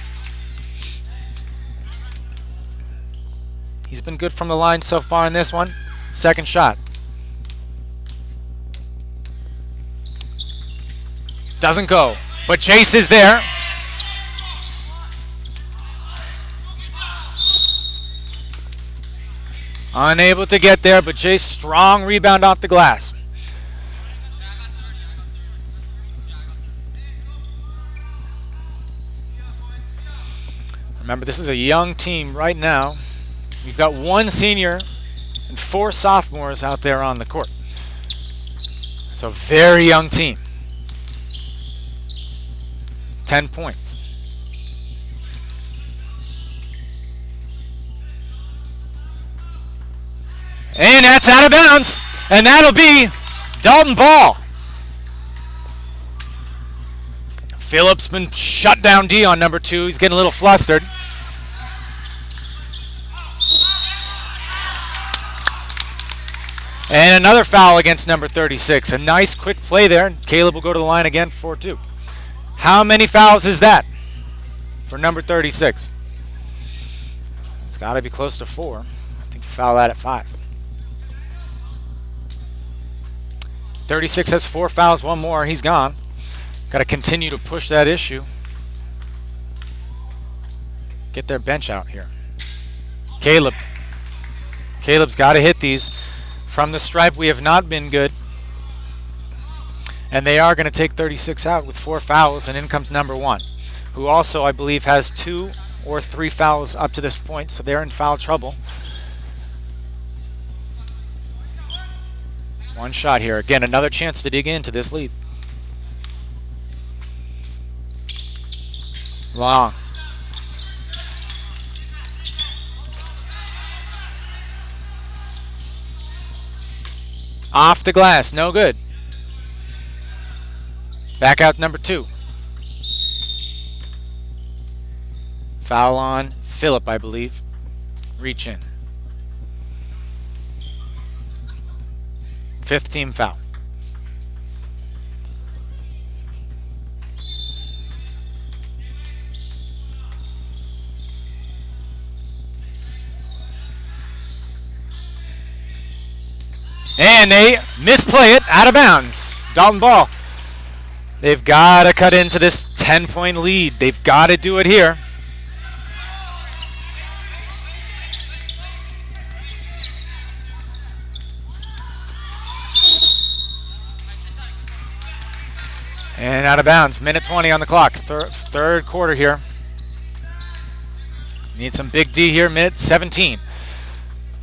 He's been good from the line so far in this one. Second shot. Doesn't go. But Chase is there. Unable to get there, but Chase strong rebound off the glass. Remember, this is a young team right now. You've got one senior and 4 sophomores out there on the court. So very young team. 10 points. And that's out of bounds. And that'll be Dalton Ball. Phillips been shut down D on number 2. He's getting a little flustered. And another foul against number 36. A nice quick play there. Caleb will go to the line again for 2. How many fouls is that for number 36? It's got to be close to 4. I think you foul that at 5. 36 has 4 fouls, 1 more. He's gone. Got to continue to push that issue. Get their bench out here. Caleb. Caleb's got to hit these. From the stripe, we have not been good. And they are going to take 36 out with 4 fouls, and in comes number 1, who also, I believe, has 2 or 3 fouls up to this point, so they're in foul trouble. One shot here. Again, another chance to dig into this lead. Long. Off the glass, no good. Back out number 2. Foul on Phillip, I believe. Reach in. 5th team foul. And they misplay it out of bounds. Dalton Ball. They've got to cut into this 10-point lead. They've got to do it here. And out of bounds. Minute 20 on the clock. Third quarter here. Need some big D here. Minute 17.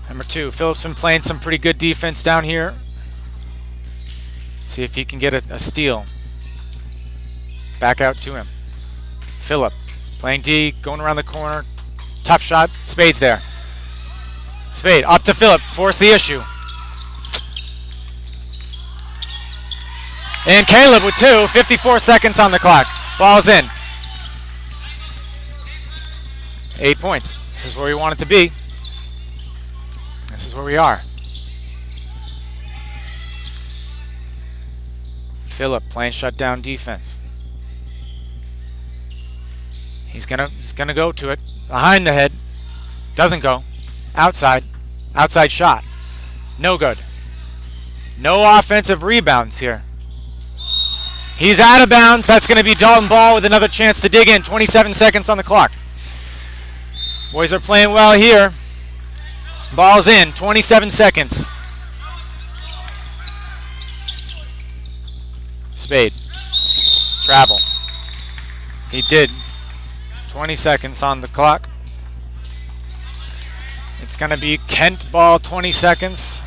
Number 2, Phillips been playing some pretty good defense down here. See if he can get a steal. Back out to him. Phillip playing D, going around the corner. Tough shot. Spade's there. Spade up to Phillip. Force the issue. And Caleb with 2. 54 seconds on the clock. Ball's in. 8 points. This is where we want it to be. This is where we are. Phillip playing shutdown defense. He's gonna go to it. Behind the head. Doesn't go. Outside. Outside shot. No good. No offensive rebounds here. He's out of bounds. That's going to be Dalton Ball with another chance to dig in. 27 seconds on the clock. Boys are playing well here. Ball's in. 27 seconds. Spade. Travel. He did. 20 seconds on the clock. It's going to be Kent Ball, 20 seconds.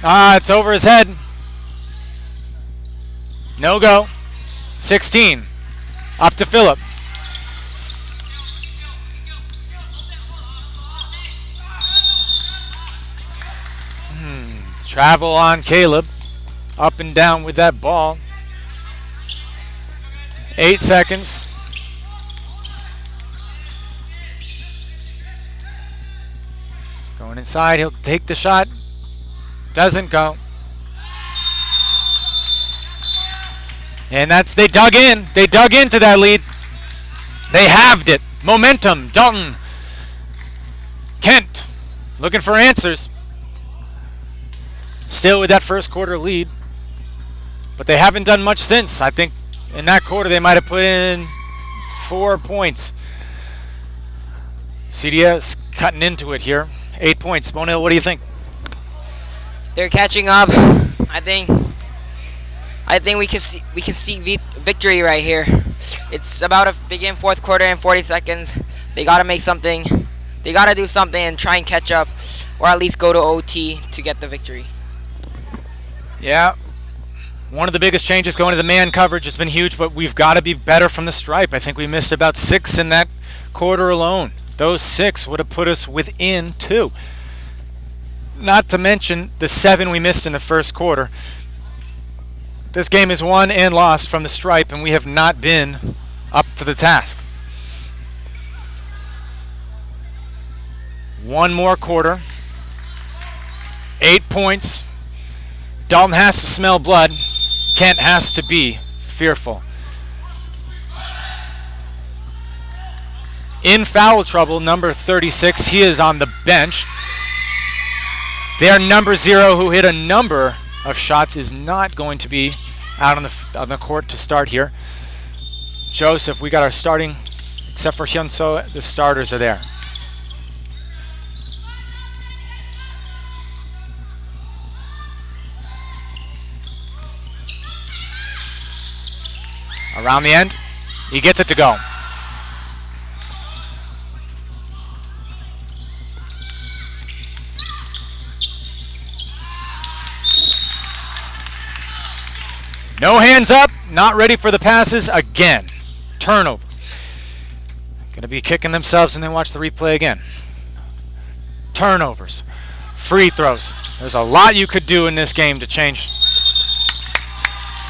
It's over his head. No go. 16. Up to Phillip. Travel on Caleb. Up and down with that ball. 8 seconds. Going inside. He'll take the shot. Doesn't go. And they dug in. They dug into that lead. They halved it. Momentum. Dalton. Kent. Looking for answers. Still with that first quarter lead. But they haven't done much since. I think in that quarter they might have put in 4 points. CDS cutting into it here. 8 points. Bonil, what do you think? They're catching up. I think I think we can see victory right here. It's about to begin fourth quarter in 40 seconds. They gotta make something. They gotta do something and try and catch up, or at least go to OT to get the victory. Yeah. One of the biggest changes going to the man coverage has been huge, but we've got to be better from the stripe. I think we missed about 6 in that quarter alone. Those 6 would have put us within 2. Not to mention the 7 we missed in the first quarter. This game is won and lost from the stripe, and we have not been up to the task. One more quarter. 8 points. Dalton has to smell blood. Kent has to be fearful. In foul trouble, number 36. He is on the bench. Their number 0, who hit a number of shots, is not going to be out on the court to start here. Joseph, we got our starting, except for Hyunso, the starters are there. Around the end, he gets it to go. No hands up, not ready for the passes again. Turnover. Gonna be kicking themselves and then watch the replay again. Turnovers. Free throws. There's a lot you could do in this game to change.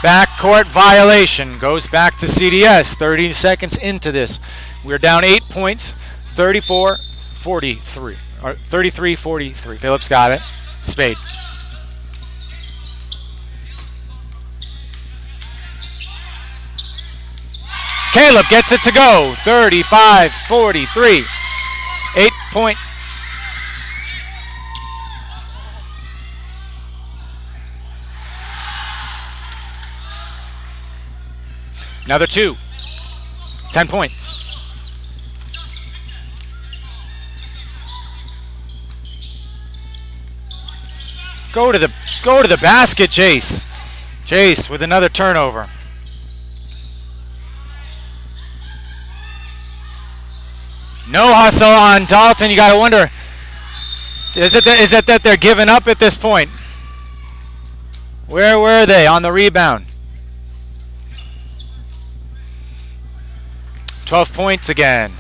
Backcourt violation goes back to CDS. 30 seconds into this. We're down 8 points, 34-43. Or 33-43. Phillips got it. Spade. Caleb gets it to go. 35-43. 8-point. Another 2. 10 points. Go to the basket, Chase. Chase with another turnover. No hustle on Dalton. You got to wonder, is it that they're giving up at this point? Where were they on the rebound? 12 points again.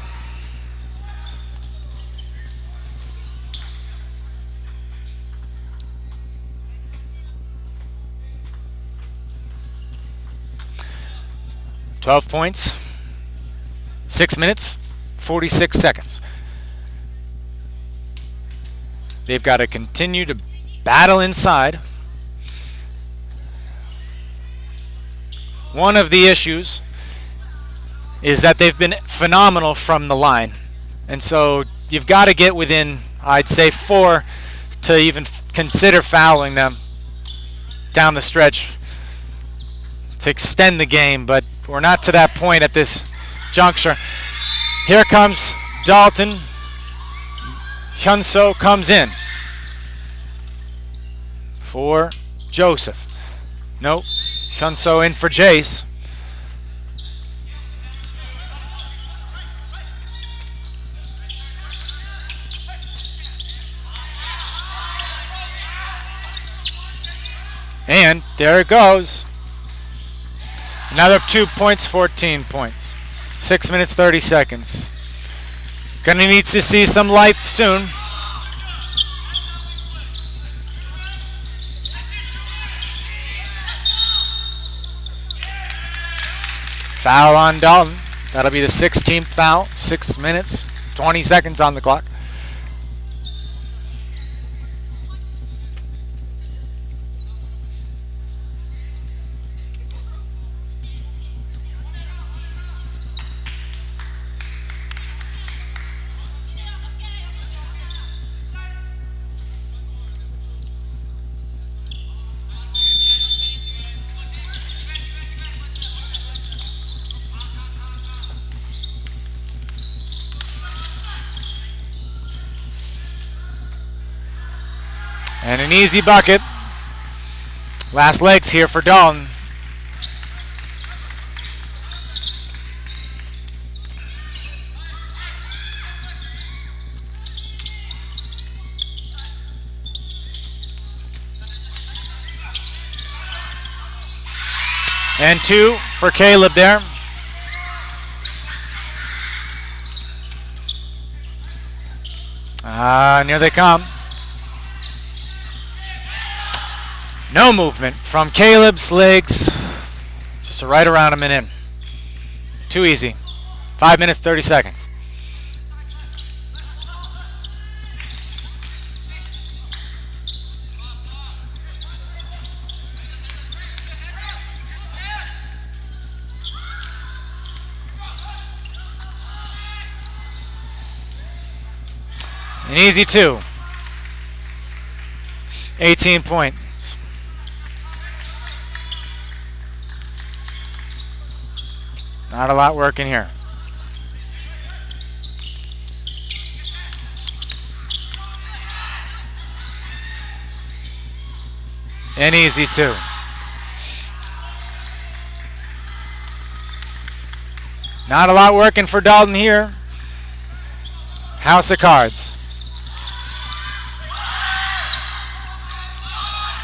$12 points. 6 minutes, 46 seconds. They've got to continue to battle inside. One of the issues is that they've been phenomenal from the line. And so you've got to get within, I'd say, 4 to even consider fouling them down the stretch to extend the game. But we're not to that point at this juncture. Here comes Dalton. Hyunso comes in for Joseph. Nope. Hyunso in for Jace. And there it goes. Another 2 points, 14 points. 6 minutes, 30 seconds. Gonna need to see some life soon. Foul on Dalton. That'll be the 16th foul. 6 minutes, 20 seconds on the clock. And an easy bucket. Last legs here for Dalton. And 2 for Caleb there. And here they come. No movement from Caleb's legs. Just right around him and in. Too easy. 5 minutes, 30 seconds. An easy 2. 18 points. Not a lot working here. An easy 2. Not a lot working for Dalton here. House of cards.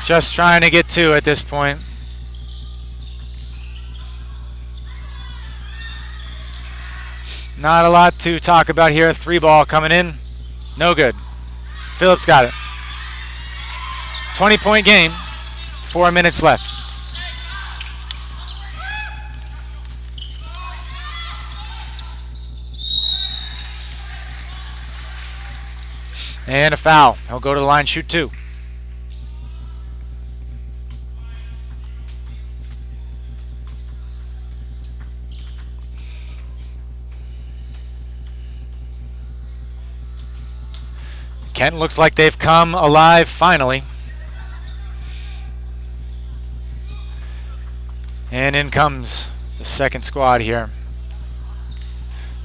Just trying to get 2 at this point. Not a lot to talk about here. 3 ball coming in. No good. Phillips got it. 20-point game. 4 minutes left. And a foul. He'll go to the line, shoot 2. Kent looks like they've come alive finally. And in comes the second squad here.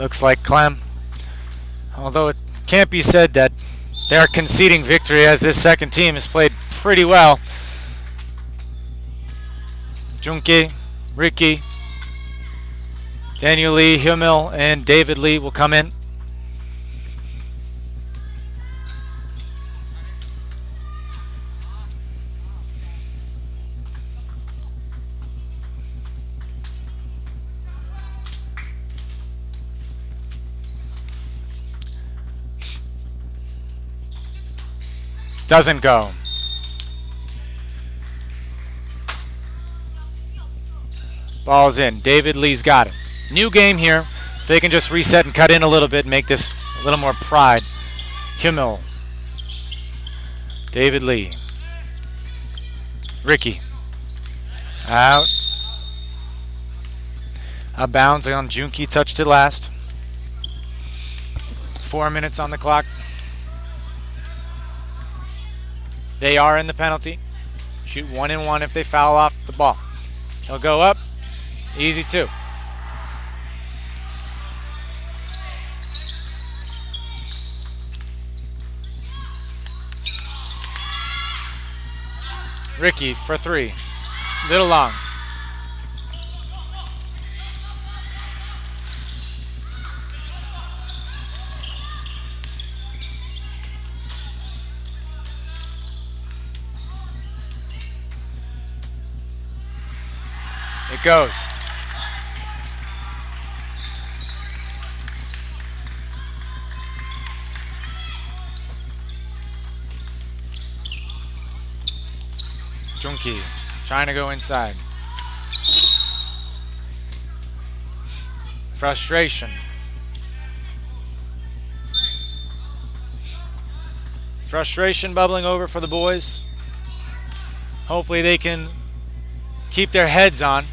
Looks like Clem. Although it can't be said that they're conceding victory, as this second team has played pretty well. Junke, Ricky, Daniel Lee, Himmel, and David Lee will come in. Doesn't go. Ball's in. David Lee's got it. New game here. If they can just reset and cut in a little bit, make this a little more pride. Himmel. David Lee. Ricky. Out. A bounce on Junke. Touched it last. 4 minutes on the clock. They are in the penalty. Shoot 1 and 1 if they foul off the ball. They'll go up. Easy 2. Ricky for 3. Little long. It goes. Junke trying to go inside. Frustration. Frustration bubbling over for the boys. Hopefully they can keep their heads on.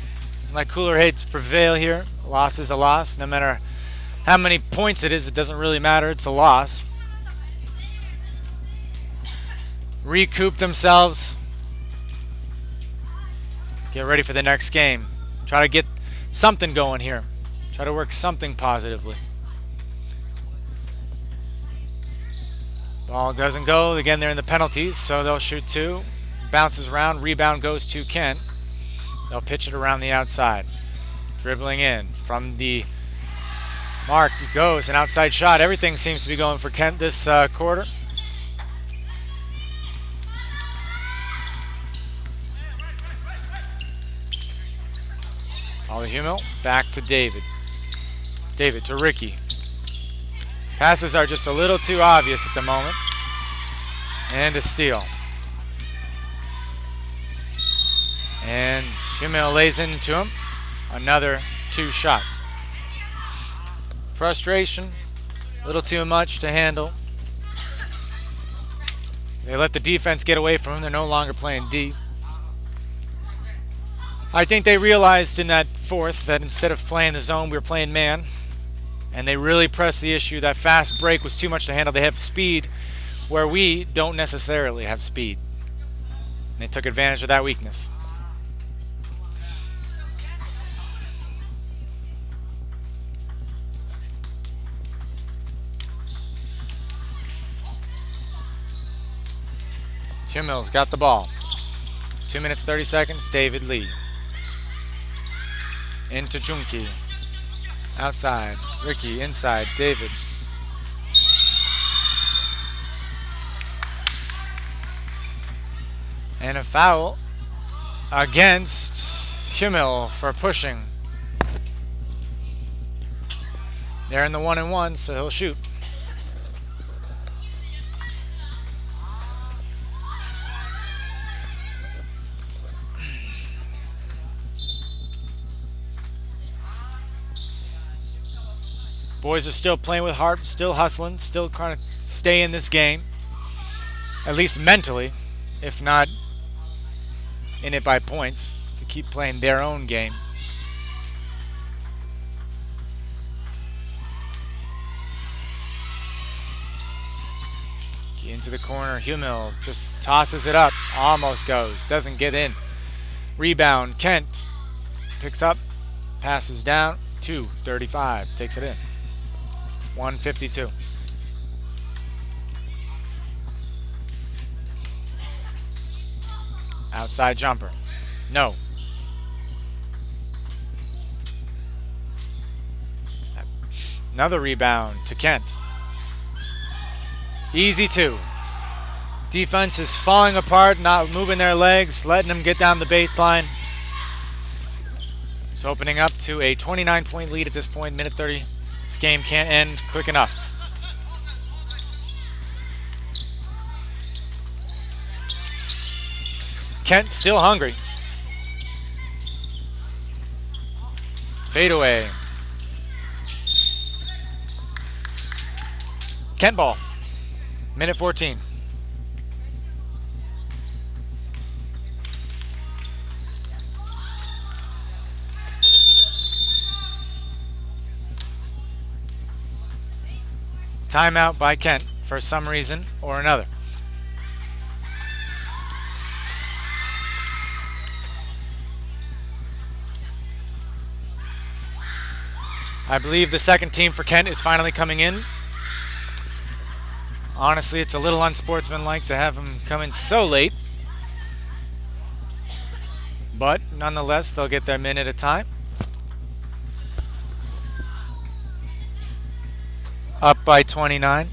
Let cooler heads prevail here. A loss is a loss. No matter how many points it is, it doesn't really matter. It's a loss. Recoup themselves. Get ready for the next game. Try to get something going here. Try to work something positively. Ball doesn't go. Again, they're in the penalties, so they'll shoot 2. Bounces around. Rebound goes to Kent. They'll pitch it around the outside. Dribbling in from the mark. It goes. An outside shot. Everything seems to be going for Kent this quarter. Ollie Hummel, back to David. David to Ricky. Passes are just a little too obvious at the moment. And a steal. And Hummel lays into him. Another 2 shots. Frustration, a little too much to handle. They let the defense get away from him. They're no longer playing D. I think they realized in that fourth that instead of playing the zone, we were playing man. And they really pressed the issue. That fast break was too much to handle. They have speed where we don't necessarily have speed. They took advantage of that weakness. Hummel's got the ball. 2 minutes, 30 seconds, David Lee. Into Junki. Outside, Ricky, inside, David. And a foul against Hummel for pushing. They're in the 1-and-1, so he'll shoot. Boys are still playing with heart, still hustling, still trying to stay in this game. At least mentally, if not in it by points, to keep playing their own game. Into the corner, Hummel just tosses it up, almost goes, doesn't get in. Rebound, Kent picks up, passes down, 2:35, takes it in. 152. Outside jumper. No. Another rebound to Kent. Easy 2. Defense is falling apart, not moving their legs, letting them get down the baseline. It's opening up to a 29-point lead at this point, minute 30. This game can't end quick enough. Kent still hungry. Fade away. Kent ball. Minute 14. Timeout by Kent for some reason or another. I believe the second team for Kent is finally coming in. Honestly, it's a little unsportsmanlike to have him come in so late. But nonetheless, they'll get their minute at a time. Up by 29.